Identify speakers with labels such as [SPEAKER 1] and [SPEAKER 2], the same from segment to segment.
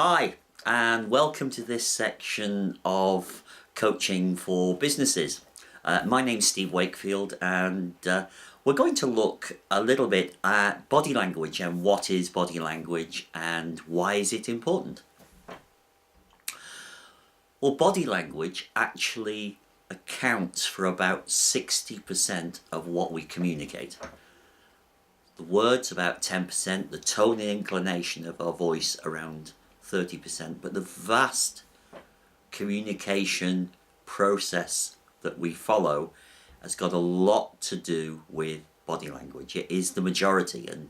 [SPEAKER 1] Hi, and welcome to this section of coaching for businesses. My name's Steve Wakefield, and we're going to look a little bit at body language and what is body language and why is it important. Well, body language actually accounts for about 60% of what we communicate. The words about 10%, the tone and inclination of our voice around 30%, but the vast communication process that we follow has got a lot to do with body language. It is the majority, and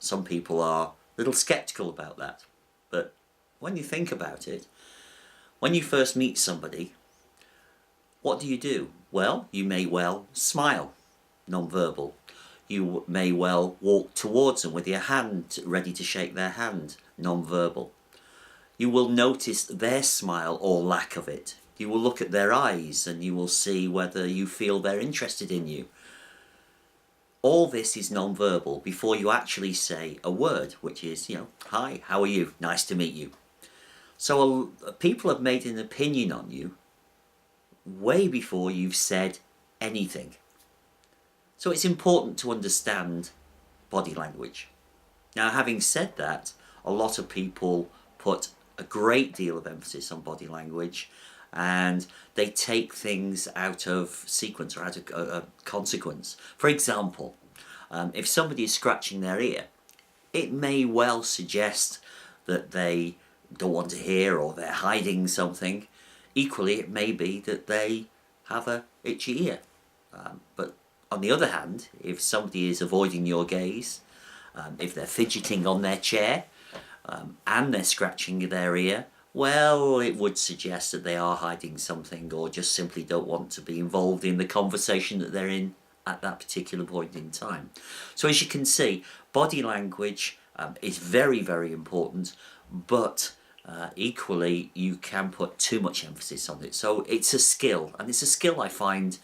[SPEAKER 1] some people are a little skeptical about that. But when you think about it, when you first meet somebody, what do? Well, you may well smile, non-verbal. You may well walk towards them with your hand ready to shake their hand, non-verbal. You will notice their smile or lack of it. You will look at their eyes and you will see whether you feel they're interested in you. All this is non-verbal before you actually say a word, which is, hi, how are you? Nice to meet you. So people have made an opinion on you way before you've said anything. So it's important to understand body language. Now, having said that, a lot of people put a great deal of emphasis on body language, and they take things out of sequence or out of consequence. For example, if somebody is scratching their ear, it may well suggest that they don't want to hear or they're hiding something. Equally, it may be that they have a itchy ear. But on the other hand, if somebody is avoiding your gaze, if they're fidgeting on their chair, and they're scratching their ear, well, it would suggest that they are hiding something or just simply don't want to be involved in the conversation that they're in at that particular point in time. So as you can see, body language is very, very important, but equally you can put too much emphasis on it. So it's a skill, and it's a skill I find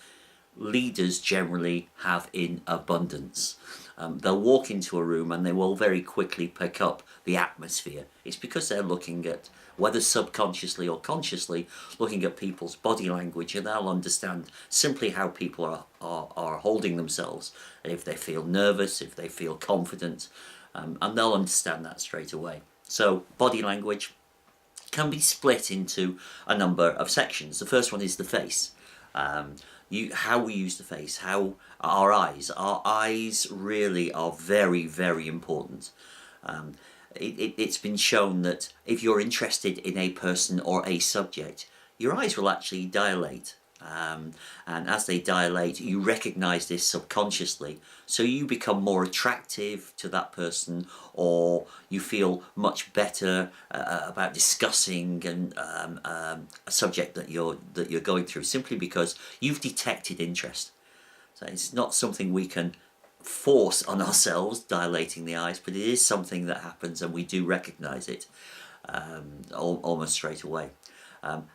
[SPEAKER 1] leaders generally have in abundance. They'll walk into a room and they will very quickly pick up the atmosphere. It's because they're looking at, whether subconsciously or consciously, looking at people's body language, and they'll understand simply how people are holding themselves, if they feel nervous, if they feel confident, and they'll understand that straight away. So body language can be split into a number of sections. The first one is the face. How we use the face, how our eyes really are very, very important. It's been shown that if you're interested in a person or a subject, your eyes will actually dilate. And as they dilate, you recognize this subconsciously, so you become more attractive to that person, or you feel much better about discussing a subject that you're going through, simply because you've detected interest. So it's not something we can force on ourselves, dilating the eyes, but it is something that happens, and we do recognize it almost straight away.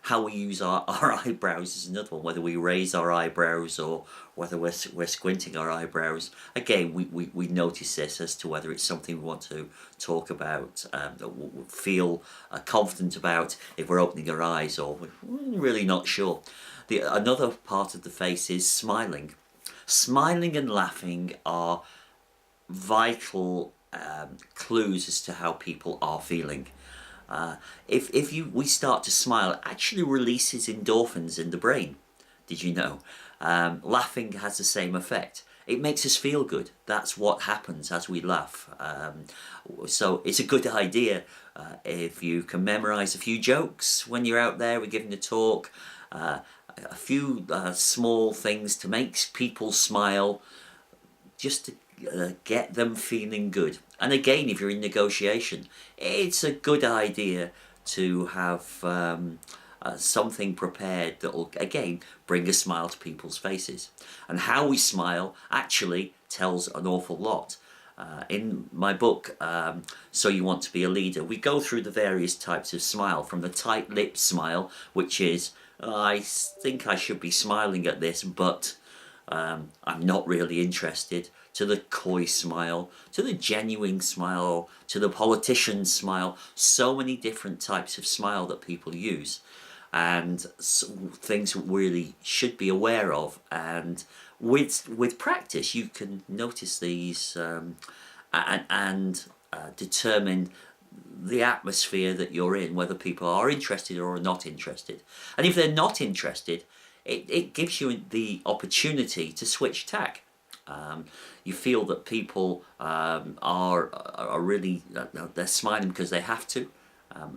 [SPEAKER 1] How we use our eyebrows is another one, whether we raise our eyebrows or whether we're squinting our eyebrows. Again, we notice this as to whether it's something we want to talk about, feel confident about, if we're opening our eyes, or we're really not sure. Another part of the face is smiling. Smiling and laughing are vital clues as to how people are feeling. If we start to smile, it actually releases endorphins in the brain. Did you know? Laughing has the same effect. It makes us feel good. That's what happens as we laugh. So it's a good idea if you can memorize a few jokes when you're out there, we're giving a talk, a few small things to make people smile, just to get them feeling good. And again, if you're in negotiation, it's a good idea to have something prepared that will, again, bring a smile to people's faces. And how we smile actually tells an awful lot. In my book, So You Want to Be a Leader, we go through the various types of smile, from the tight-lipped smile, which is, I think I should be smiling at this, but I'm not really interested, to the coy smile, to the genuine smile, to the politician's smile. So many different types of smile that people use, and things really should be aware of. And with practice, you can notice these and determine the atmosphere that you're in, whether people are interested or are not interested. And if they're not interested, it gives you the opportunity to switch tack. You feel that people are really, they're smiling because they have to.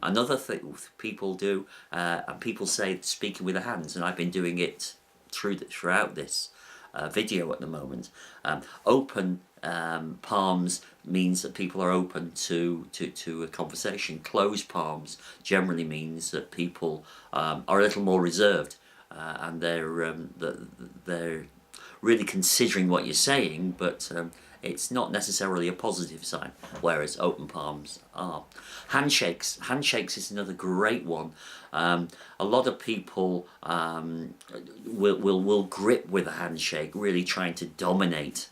[SPEAKER 1] Another thing people do, and people say speaking with the hands, and I've been doing it throughout this video at the moment. Open palms means that people are open to a conversation. Closed palms generally means that people are a little more reserved, and they're really considering what you're saying, but it's not necessarily a positive sign, whereas open palms are. Handshakes is another great one. A lot of people will grip with a handshake, really trying to dominate.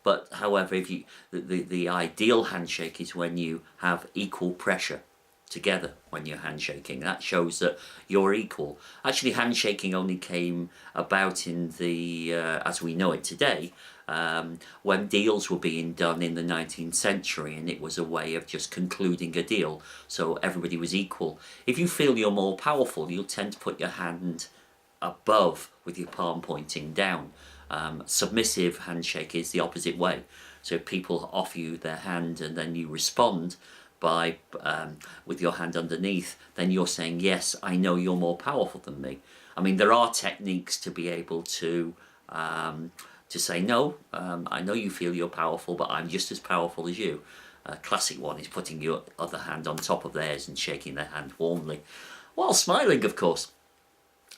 [SPEAKER 1] But however, if the ideal handshake is when you have equal pressure together when you're handshaking. That shows that you're equal. Actually, handshaking only came about in the as we know it today, when deals were being done in the 19th century, and it was a way of just concluding a deal, so everybody was equal. If you feel you're more powerful, you'll tend to put your hand above with your palm pointing down. Submissive handshake is the opposite way. So if people offer you their hand and then you respond by with your hand underneath, then you're saying, yes, I know you're more powerful than me. I mean, there are techniques to be able to say, no, I know you feel you're powerful, but I'm just as powerful as you. A classic one is putting your other hand on top of theirs and shaking their hand warmly, while smiling, of course.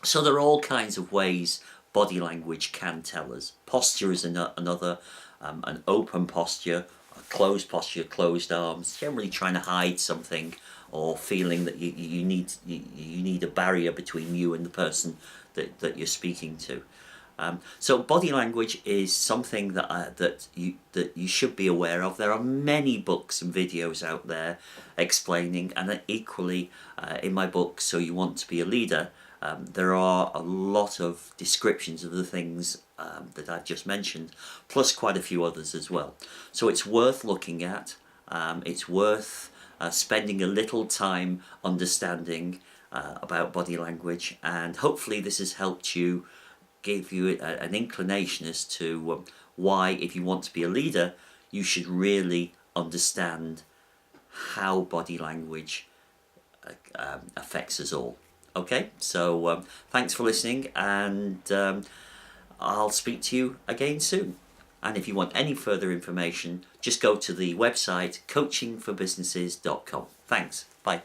[SPEAKER 1] So there are all kinds of ways body language can tell us. Posture is another, an open posture, a closed posture, closed arms, generally trying to hide something, or feeling that you need a barrier between you and the person that you're speaking to. So body language is something that you should be aware of. There are many books and videos out there explaining, and equally in my book, So You Want to Be a Leader, there are a lot of descriptions of the things that I've just mentioned, plus quite a few others as well. So it's worth looking at. It's worth spending a little time understanding about body language, and hopefully this has helped you, give you an inclination as to why, if you want to be a leader, you should really understand how body language affects us all. Okay, so thanks for listening, and I'll speak to you again soon. And if you want any further information, just go to the website coachingforbusinesses.com. Thanks. Bye.